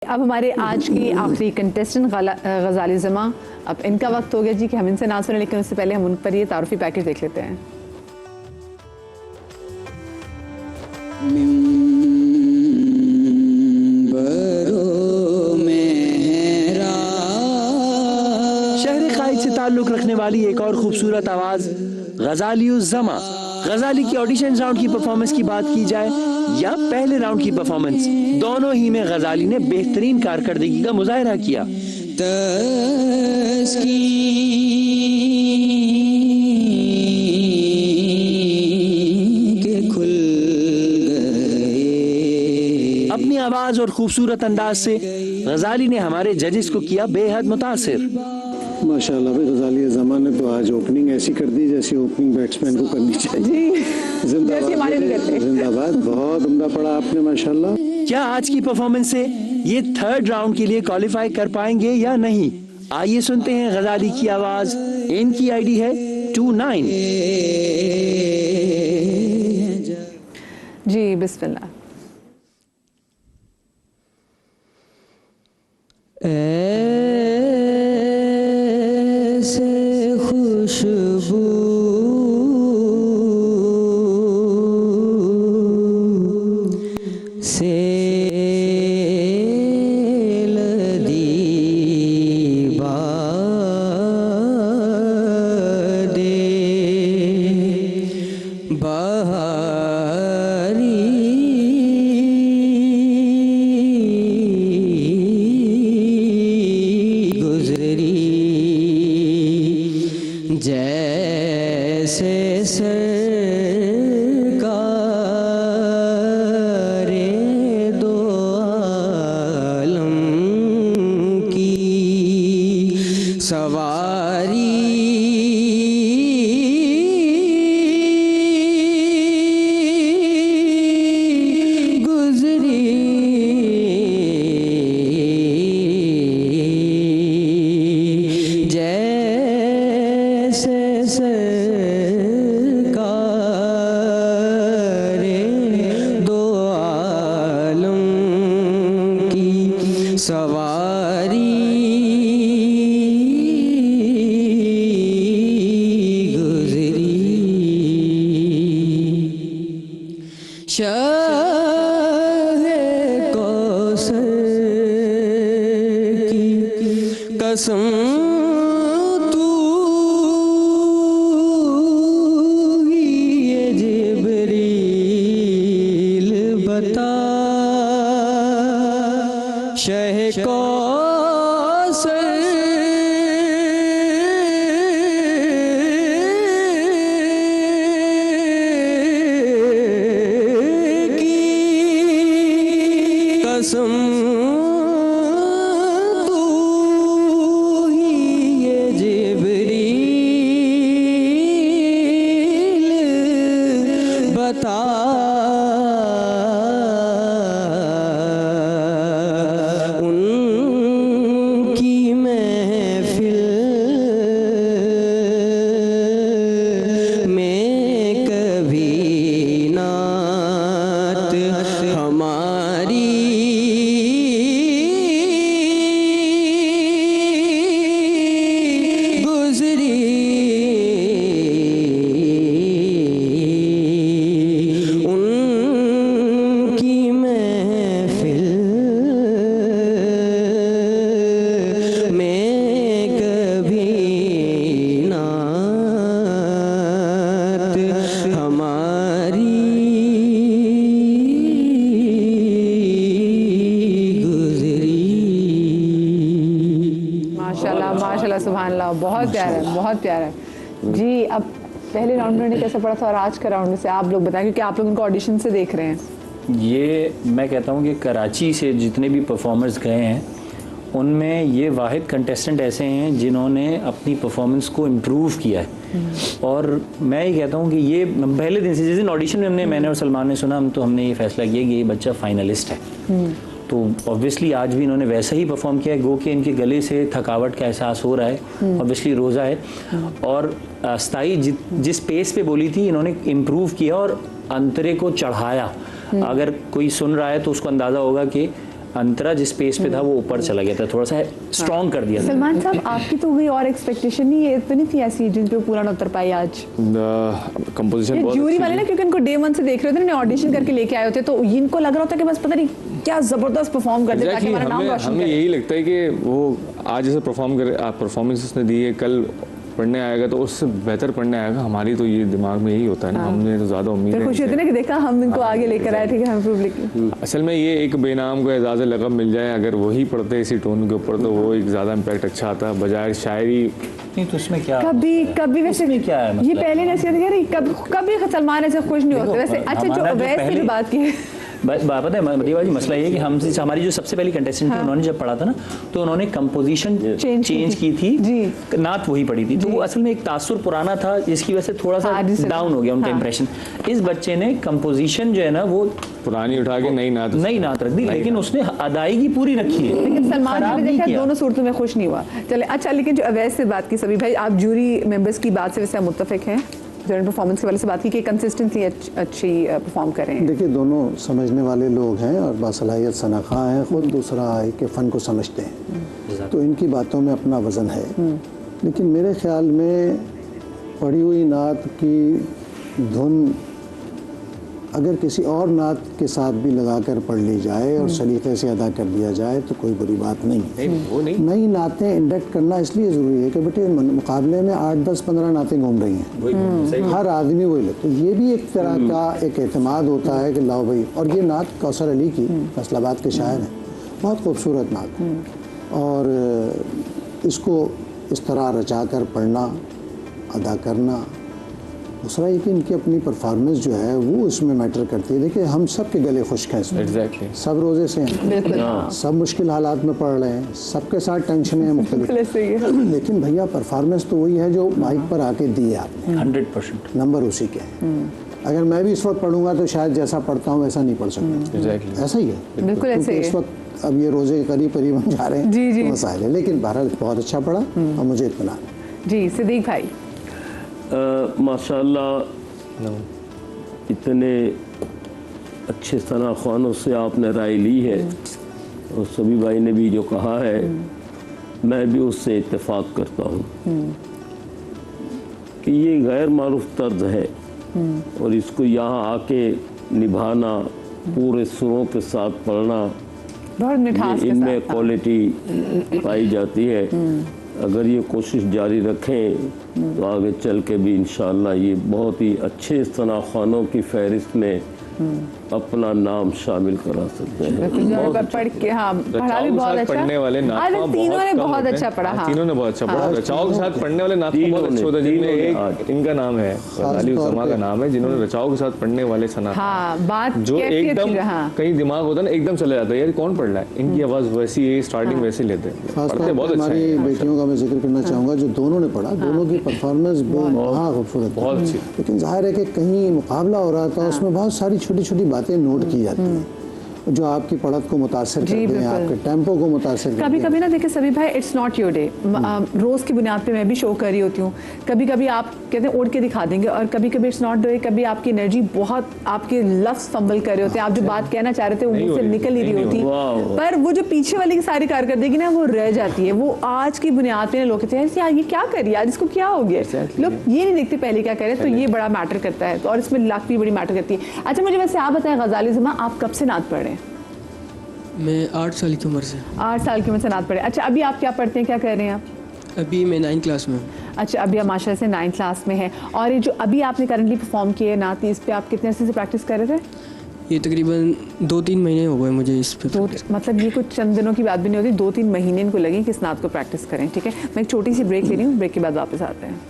अब हमारे आज की आखिरी कंटेस्टेंट गजाली ज़मा, अब इनका वक्त हो गया जी कि हम इनसे ना सुने, लेकिन उससे पहले हम उन पर ये तारुफी पैकेज देख लेते हैं। शहर क़ाइद से ताल्लुक़ रखने वाली एक और खूबसूरत आवाज़ गजाली ज़मा। गजाली की ऑडिशन राउंड की परफॉर्मेंस की बात की जाए या पहले राउंड की परफॉर्मेंस, दोनों ही में गजाली ने बेहतरीन कारकर्दगी का मुजाहरा किया। अपनी आवाज और खूबसूरत अंदाज से गजाली ने हमारे जजेस को किया बेहद मुतासिर। माशाल्लाह भाई, गजाली ज़मा ने तो आज ओपनिंग ऐसी कर दी जैसी ओपनिंग बैट्समैन को करनी चाहिए। जिंदाबाद, बहुत उम्दा पड़ा आपने माशाल्लाह। क्या आज की परफॉर्मेंस से ये थर्ड राउंड के लिए क्वालिफाई कर पाएंगे या नहीं? आइए सुनते हैं गजाली की आवाज। इनकी आईडी है 29। जी बिस्मिल्लाह। ऐसे खुशबू से लदी बादे बहारी जैसे सरकारे दो आलम की सवारी गुजरी सरकारे दो आलम की सवारी गुजरी। शाहे कौसर की कसम शह कौसर की कसम तू ही ये जिब्रील बता। माशाल्लाह सुभानअल्लाह, बहुत प्यारा है, बहुत प्यारा है जी। अब पहले राउंड में कैसा पड़ा था और आज का राउंड से आप लोग बताएं, क्योंकि आप लोग उनको ऑडिशन से देख रहे हैं। ये मैं कहता हूँ कि कराची से जितने भी परफॉर्मर्स गए हैं उनमें ये वाहिद कंटेस्टेंट ऐसे हैं जिन्होंने अपनी परफॉर्मेंस को इम्प्रूव किया है। और मैं ये कहता हूँ कि ये पहले दिन से, जिस दिन ऑडिशन में मैंने और सलमान ने सुना, हमने ये फैसला किया कि ये बच्चा फाइनलिस्ट है। तो ऑब्वियसली आज भी इन्होंने वैसा ही परफॉर्म किया है, गो कि इनके गले से थकावट का एहसास हो रहा है, ऑब्वियसली रोज़ा है। और स्ताई जिस पेस पे बोली थी इन्होंने इम्प्रूव किया और अंतरे को चढ़ाया। अगर कोई सुन रहा है तो उसको अंदाज़ा होगा कि अंतरा जिस पेस पे था वो ऊपर चला गया था, थोड़ा सा स्ट्रॉन्ग कर दिया था। सलमान साहब आपकी तो कोई और एक्सपेक्टेशन नहीं है, तो नहीं थी ऐसी जिन पे पूरा ना उतर पाई आज? कंपोजिशन बहुत ज्यूरी अच्छी वाले थी। ना, क्योंकि इनको डे 1 से देख रहे थे ना, ऑडिशन करके लेके आए होते, तो इनको लग रहा होता कि बस पता नहीं क्या जबरदस्त परफॉर्म करते ताकि Exactly, हमारा नाम हमें रोशन हमें करे। यही लगता है कि वो आज जैसे परफॉर्मेंस उसने दी है, कल पढ़ने आएगा तो उससे बेहतर पढ़ने आएगा। हमारी तो ये दिमाग में यही होता है ना, हमने तो ज़्यादा उम्मीद फिर खुशी होती है ना कि देखा हम इनको आगे लेकर आए, ठीक है, हम इम्प्रूव लेके। असल में ये एक बेनाम को एजाज़ लक़ब मिल जाए, अगर वही पढ़ते इसी टोन के ऊपर तो वो एक ज़्यादा इम्पैक्ट अच्छा आता, बजाय शायरी। नहीं तो उसमें क्या, कभी वैसे उसमें क्या है ये मतलब? पहले नसीहत कह रही, कभी सलमान ऐसे खुश नहीं होते वैसे। अच्छा, जो हमारा जो अवैस की पहले- जो बात की, पता है मदीबा जी, मसला ये है कि हमारी जो सबसे पहली कंटेस्टेंट थी, उन्होंने जब पढ़ा था ना तो उन्होंने कंपोजिशन चेंज की थी जी। नात वही पढ़ी थी, तो वो असल में एक तासुर पुराना था जिसकी वजह से थोड़ा सा हाँ, जिससे- डाउन हो गया उनका हाँ। इंप्रेशन। इस बच्चे ने कंपोजिशन जो है ना वो पुरानी उठा के नई नात रख दी, लेकिन उसने अदायगी पूरी रखी है। लेकिन सलमान खराब ने नहीं देखा किया। दोनों सूरतों में खुश नहीं हुआ। चले अच्छा, लेकिन जो अवैस से बात की सभी भाई, आप जूरी मेंबर्स की बात से वैसे आप मुत्तफिक हैं, जो परफॉर्मेंस के वाले से बात की कि कंसिस्टेंसी अच्छी परफॉर्म कर रहे हैं? देखिए, दोनों समझने वाले लोग हैं और बासलाहियत शनाखा हैं, खुद दूसरा के फ़न को समझते हैं, तो इनकी बातों में अपना वज़न है। लेकिन मेरे ख्याल में पढ़ी हुई नात की धुन अगर किसी और नात के साथ भी लगाकर पढ़ ली जाए और सलीके से अदा कर दिया जाए तो कोई बुरी बात नहीं है। वो नहीं, नई नातें इंडक्ट करना इसलिए ज़रूरी है कि बेटे मुकाबले में 8, 10, 15 नातें घूम रही हैं, हर आदमी वही ले, तो ये भी एक तरह का एक एतमाद होता है कि लाओ भाई। और ये नात कौसर अली की, फैसलाबाद के शायर हैं, बहुत खूबसूरत नात है, और इसको इस तरह रचा कर पढ़ना, अदा करना। दूसरा ये कि इनकी अपनी परफॉर्मेंस जो है वो इसमें मैटर करती है। देखिए, हम सब के गले खुश्क हैं इसमें, एग्जैक्टली सब रोज़े से हैं, सब मुश्किल हालात में पढ़ रहे हैं, सबके साथ टेंशन है मुख्तलिफ, लेकिन भैया परफॉर्मेंस तो वही है जो माइक पर आके दी है आपने, 100%। नंबर उसी के हैं। अगर मैं भी इस वक्त पढ़ूंगा तो शायद जैसा पढ़ता हूँ वैसा नहीं पढ़ सकता। एग्जैक्टली ऐसा ही है, बिल्कुल ऐसे क्योंकि ही इस है। वक्त अब ये रोज़े करीब करीब जा रहे हैं, जी, जी। तो मसाइल है, लेकिन बहरहाल बहुत अच्छा पढ़ा और मुझे इत्मीनान है। जी सिद्दीक भाई, माशाल्लाह इतने अच्छे सना ख़्वानों से आपने राय ली है, और सभी भाई ने भी जो कहा है मैं भी उससे इत्तेफाक करता हूँ कि ये गैर मारूफ तर्ज है, और इसको यहाँ आके निभाना, पूरे सुरों के साथ पढ़ना, बहुत मिठास के इनमें साथ। क्वालिटी पाई जाती है। अगर ये कोशिश जारी रखें तो आगे चल के भी इंशाअल्लाह ये बहुत ही अच्छे सनाख़ानों की फहरिस्त में अपना नाम शामिल करा सकते हैं। पढ़ के, हाँ पढ़ा भी बहुत अच्छा। पढ़ने वाले नात आज ख़्वाह तीनों ने कम बहुत होते हैं। अच्छा पढ़ा। हाँ, तीनों ने बहुत अच्छा पढ़ा। रचाओ के साथ पढ़ने वाले नात ख़्वाह बहुत अच्छे होते हैं, जिनमें एक इनका नाम है गज़ाली उज़्ज़मा का नाम है, जिन्होंने रचाओ के साथ पढ़ने वाले सना, हाँ बात जो कैफियत एकदम की, हाँ। कहीं दिमाग होता है ना, एकदम चले जाता है, यार कौन पढ़ रहा है, इनकी आवाज़ वैसी है, स्टार्टिंग वैसे लेते हैं, खास पढ़ते तौर बहुत पर अच्छा हमारी है। बेटियों का मैं जिक्र करना चाहूँगा जो दोनों ने पढ़ा, दोनों की परफॉर्मेंस बहुत खूबसूरत, बहुत अच्छी। लेकिन जाहिर है कि कहीं मुकाबला हो रहा था, उसमें बहुत सारी छोटी छोटी बातें नोट की जाती हैं जो आपकी पढ़त को मुतासर जी, करते हैं, बिल्कुल। आपके टेम्पो को मुतासर करते कभी हैं। कभी ना देखिए सभी भाई, इट्स नॉट योर डे, रोज की बुनियाद पे मैं भी शो कर रही होती हूँ, कभी कभी आप कहते हैं उड़ के दिखा देंगे, और कभी कभी इट्स नॉट डे, कभी आपकी एनर्जी बहुत, आपके लफ्ज फंबल कर रहे होते हैं, आप जो बात कहना चाह रहे थे वो मुंह से निकल ही रही होती, पर वो जो पीछे वाली की सारी कारकर्दगी ना वो रह जाती है। वो आज की बुनियाद पे लोग कहते हैं यार ये क्या कर रही है आज, इसको क्या हो गया, लोग ये नहीं देखते पहले क्या कर रहे हैं, तो ये बड़ा मैटर करता है, और इसमें लक भी बड़ी मैटर करती है। अच्छा मुझे वैसे आप बताएं गज़ाली ज़मा, आप कब से नात पढ़ रहे हैं? मैं 8 साल की उम्र से। 8 साल की उम्र से नात पढ़े। अच्छा अभी आप क्या पढ़ते हैं, क्या कर रहे हैं आप? अभी मैं 9th क्लास में हूँ। अच्छा अभी आप माशाल्लाह से 9th क्लास में है, और ये जो अभी आपने करंटली परफॉर्म किए नात, इस पे आप कितने अर्से से प्रैक्टिस कर रहे थे? ये तकरीबन 2-3 महीने हो गए मुझे इस पे। मतलब ये कुछ चंद दिनों की बात भी नहीं होती, 2-3 महीने इनको लगे कि इस नात को प्रैक्टिस करें। ठीक है, मैं एक छोटी सी ब्रेक ले रही हूँ, ब्रेक के बाद वापस आते हैं।